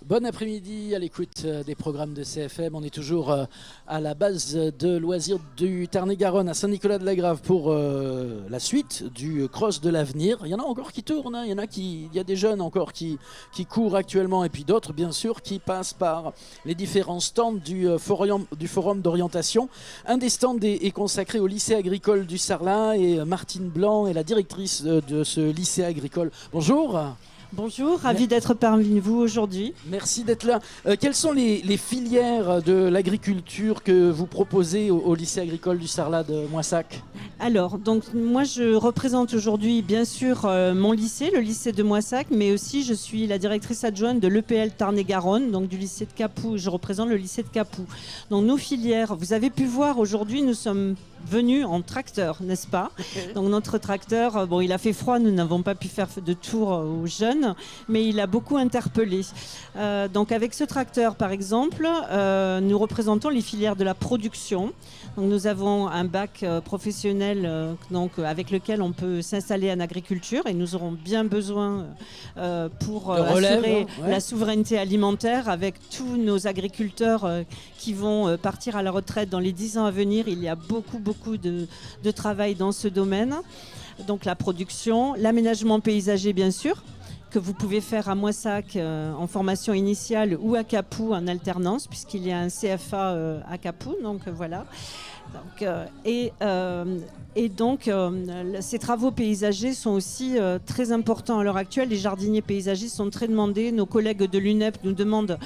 Bon après-midi à l'écoute des programmes de CFM. On est toujours à la base de loisirs du Tarn-et-Garonne à Saint-Nicolas-de-la-Grave pour la suite du Cross de l'avenir. Il y en a encore qui tournent, hein. Il y a des jeunes encore qui courent actuellement et puis d'autres bien sûr qui passent par les différents stands du forum d'orientation. Un des stands est consacré au lycée agricole du Sarlat et Martine Blanc est la directrice de ce lycée agricole. Bonjour. Bonjour, ravi d'être parmi vous aujourd'hui. Merci d'être là. Quelles sont les filières de l'agriculture que vous proposez au lycée agricole du Sarlat de Moissac ? Alors, donc moi je représente aujourd'hui bien sûr mon lycée, le lycée de Moissac, mais aussi je suis la directrice adjointe de l'EPL Tarn-et-Garonne, donc du lycée de Capoue. Je représente le lycée de Capoue. Donc nos filières, vous avez pu voir aujourd'hui, nous sommes venus en tracteur, n'est-ce pas ? Donc notre tracteur, bon, il a fait froid, nous n'avons pas pu faire de tour aux jeunes, mais il a beaucoup interpellé. Donc avec ce tracteur, par exemple, nous représentons les filières de la production. Donc nous avons un bac professionnel avec lequel on peut s'installer en agriculture et nous aurons bien besoin pour assurer la souveraineté alimentaire avec tous nos agriculteurs qui vont partir à la retraite dans les 10 ans à venir. Il y a beaucoup de travail dans ce domaine. Donc la production, l'aménagement paysager bien sûr, que vous pouvez faire à Moissac en formation initiale ou à Capoue en alternance, puisqu'il y a un CFA à Capoue, donc voilà. Donc, ces travaux paysagers sont aussi très importants à l'heure actuelle. Les jardiniers paysagers sont très demandés. Nos collègues de l'UNEP nous demandent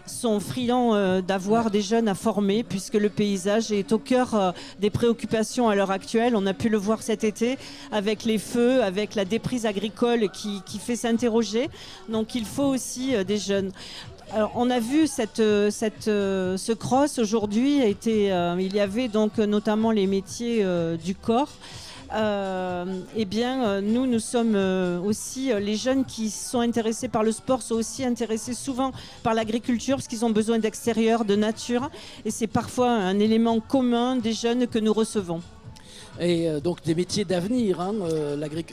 sont friands d'avoir des jeunes à former, puisque le paysage est au cœur des préoccupations à l'heure actuelle. On a pu le voir cet été avec les feux, avec la déprise agricole qui fait s'interroger. Donc il faut aussi des jeunes. Alors, on a vu ce cross aujourd'hui, il y avait donc notamment les métiers du corps. Nous sommes aussi, les jeunes qui sont intéressés par le sport sont aussi intéressés souvent par l'agriculture parce qu'ils ont besoin d'extérieur, de nature. Et c'est parfois un élément commun des jeunes que nous recevons. Et donc des métiers d'avenir, hein,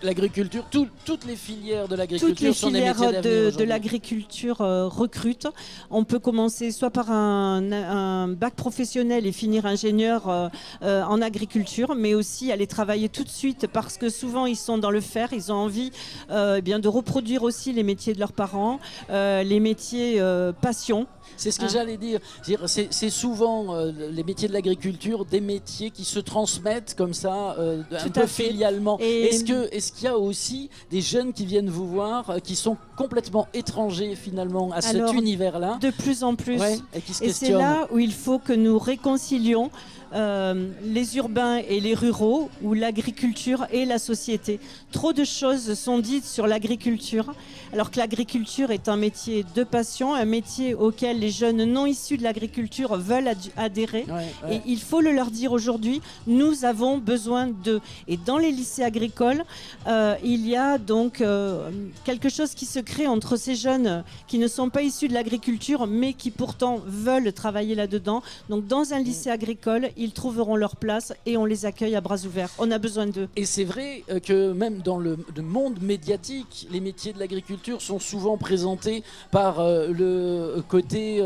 l'agriculture, toutes les filières de l'agriculture sont des métiers d'avenir. Toutes les filières de l'agriculture recrutent. On peut commencer soit par un bac professionnel et finir ingénieur en agriculture, mais aussi aller travailler tout de suite parce que souvent ils sont dans le fer, ils ont envie de reproduire aussi les métiers de leurs parents, les métiers passion. C'est ce que j'allais dire. C'est souvent les métiers de l'agriculture, des métiers qui se transmettent comme ça, un peu filialement. Est-ce qu'il y a aussi des jeunes qui viennent vous voir, qui sont complètement étrangers finalement à cet univers-là ? De plus en plus. Ouais, et c'est là où il faut que nous réconcilions les urbains et les ruraux, ou l'agriculture et la société. Trop de choses sont dites sur l'agriculture, alors que l'agriculture est un métier de passion, un métier auquel les jeunes non issus de l'agriculture veulent adhérer. Et il faut le leur dire aujourd'hui, nous avons besoin d'eux. Et dans les lycées agricoles, il y a donc quelque chose qui se crée entre ces jeunes qui ne sont pas issus de l'agriculture, mais qui pourtant veulent travailler là-dedans. Donc dans un lycée agricole, ils trouveront leur place et on les accueille à bras ouverts. On a besoin d'eux. Et c'est vrai que même dans le monde médiatique, les métiers de l'agriculture sont souvent présentés par le côté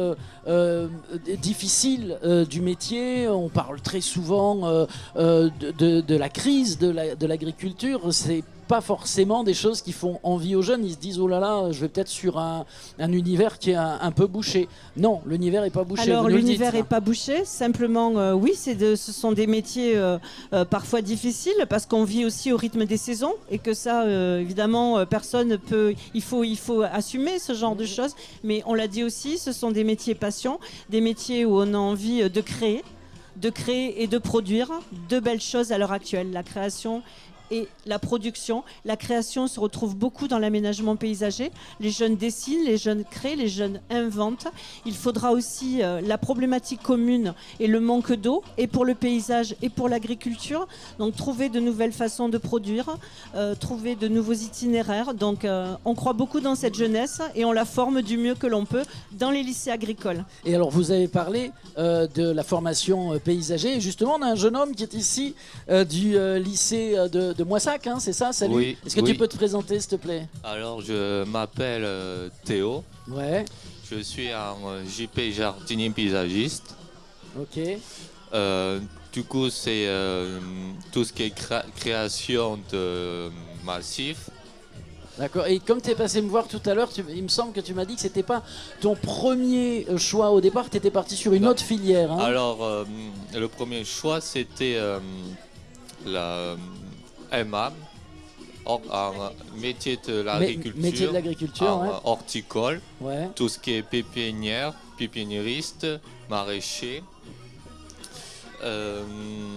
difficile du métier. On parle très souvent de la crise de l'agriculture. C'est pas forcément des choses qui font envie aux jeunes. Ils se disent oh là là, je vais peut-être sur un univers qui est un peu bouché. Non, l'univers n'est pas bouché. Alors l'univers n'est pas bouché, simplement oui, ce sont des métiers parfois difficiles parce qu'on vit aussi au rythme des saisons et que ça évidemment personne peut, il faut assumer ce genre de choses, mais on l'a dit aussi, ce sont des métiers passion, des métiers où on a envie de créer et de produire de belles choses à l'heure actuelle. La création et la production. La création se retrouve beaucoup dans l'aménagement paysager. Les jeunes dessinent, les jeunes créent, les jeunes inventent. Il faudra aussi la problématique commune et le manque d'eau, et pour le paysage et pour l'agriculture. Donc trouver de nouvelles façons de produire, trouver de nouveaux itinéraires. Donc on croit beaucoup dans cette jeunesse et on la forme du mieux que l'on peut dans les lycées agricoles. Et alors vous avez parlé de la formation paysager. Et justement, on a un jeune homme qui est ici du lycée de de Moissac, hein, c'est ça? Salut. Oui, Est-ce que oui. tu peux te présenter, s'il te plaît? Alors, je m'appelle Théo. Ouais, Je suis un JP jardinier paysagiste. ok. Du coup, c'est tout ce qui est création de massifs. D'accord. Et comme tu es passé me voir tout à l'heure, il me semble que tu m'as dit que c'était pas ton premier choix au départ, tu étais parti sur une autre filière. Hein. Alors, le premier choix, c'était la MA, un métier de l'agriculture, Métier de l'agriculture, ouais. horticole, Ouais. tout ce qui est pépiniériste, maraîcher.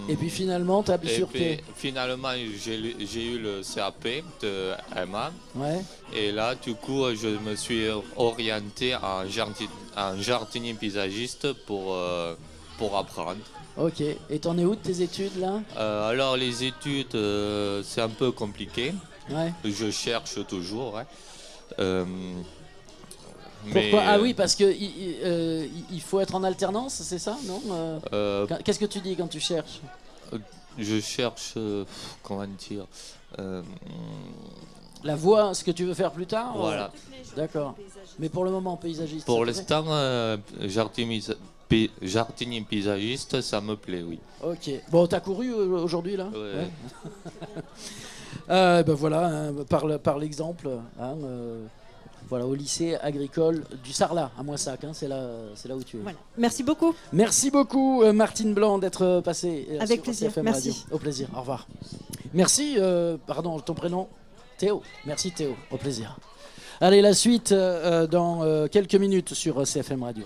Et puis finalement, tu as Et bifurqué. puis, finalement, j'ai eu le CAP de MA. Ouais. Et là, du coup, je me suis orienté en jardinier paysagiste pour apprendre. Ok. Et t'en es où de tes études là? Alors, les études, c'est un peu compliqué. Ouais. Je cherche toujours. Ouais. Pourquoi? Ah oui, parce que il faut être en alternance, c'est ça, non? Qu'est-ce que tu dis quand tu cherches? Je cherche, comment dire, La voie, ce que tu veux faire plus tard? voilà. D'accord. Mais pour le moment, paysagiste. Pour ça te l'instant, jardinier paysagiste, ça me plaît, oui. plaît? Ok. Bon, t'as couru aujourd'hui là? Ouais. Ben voilà, hein, par l'exemple. Hein, voilà, au lycée agricole du Sarlat, à Moissac, hein, c'est là où tu es. Voilà. Merci beaucoup. Merci beaucoup, Martine Blanc, d'être passée Avec sur plaisir. CFM Merci. Radio. Au plaisir, au revoir. Merci, pardon, ton prénom? Théo. Merci Théo, au plaisir. Allez, la suite dans quelques minutes sur CFM Radio.